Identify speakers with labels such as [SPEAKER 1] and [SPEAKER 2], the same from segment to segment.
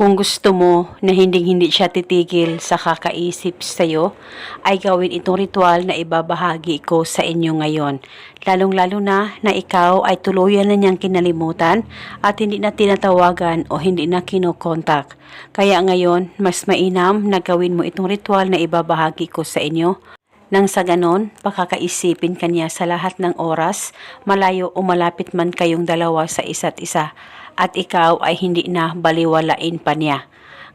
[SPEAKER 1] Kung gusto mo na hindi siya titigil sa kakaisip sa'yo, ay gawin itong ritual na ibabahagi ko sa inyo ngayon. Lalong-lalo na ikaw ay tuluyan na niyang kinalimutan at hindi na tinatawagan o hindi na kinokontak. Kaya ngayon, mas mainam na gawin mo itong ritual na ibabahagi ko sa inyo. Nang sa ganon, pakakaisipin kanya sa lahat ng oras, malayo o malapit man kayong dalawa sa isa't isa, at ikaw ay hindi na baliwalain pa niya.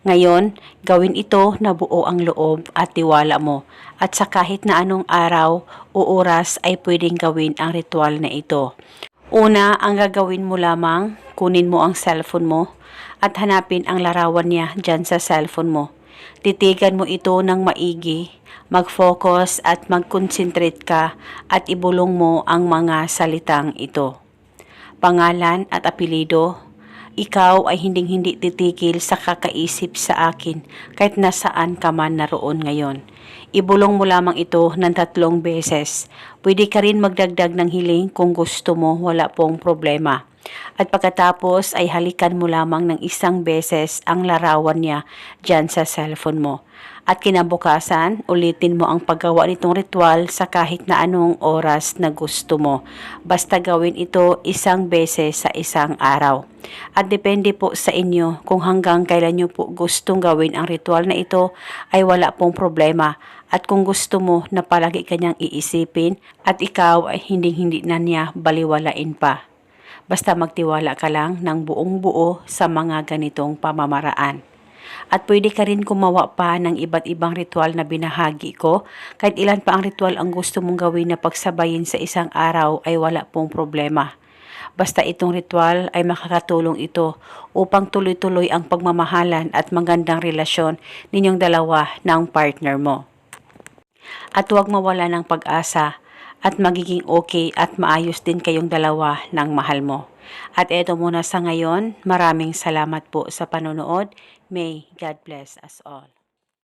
[SPEAKER 1] Ngayon, gawin ito na buo ang loob at tiwala mo, at sa kahit na anong araw o oras ay pwedeng gawin ang ritual na ito. Una, ang gagawin mo lamang, kunin mo ang cellphone mo at hanapin ang larawan niya dyan sa cellphone mo. Titigan mo ito ng maigi, mag-focus at mag-concentrate ka at ibulong mo ang mga salitang ito. Pangalan at apelido, ikaw ay hindi titigil sa kakaisip sa akin kahit nasaan ka man naroon ngayon. Ibulong mo lamang ito ng 3 beses. Pwede ka rin magdagdag ng hiling kung gusto mo, wala pong problema. At pagkatapos ay halikan mo lamang ng 1 beses ang larawan niya dyan sa cellphone mo. At kinabukasan, ulitin mo ang paggawa nitong ritual sa kahit na anong oras na gusto mo. Basta gawin ito 1 beses sa isang araw. At depende po sa inyo kung hanggang kailan nyo po gustong gawin ang ritual na ito ay wala pong problema. At kung gusto mo na palagi kanyang iisipin at ikaw ay hindi na niya baliwalain pa. Basta magtiwala ka lang ng buong buo sa mga ganitong pamamaraan. At pwede ka rin gumawa pa ng iba't ibang ritual na binahagi ko. Kahit ilan pa ang ritual ang gusto mong gawin na pagsabayin sa isang araw ay wala pong problema. Basta itong ritual ay makakatulong ito upang tuloy-tuloy ang pagmamahalan at magandang relasyon ninyong dalawa ng partner mo. At huwag mawala ng pag-asa at magiging okay at maayos din kayong dalawa ng mahal mo. At eto muna sa ngayon, maraming salamat po sa panonood. May God bless us all.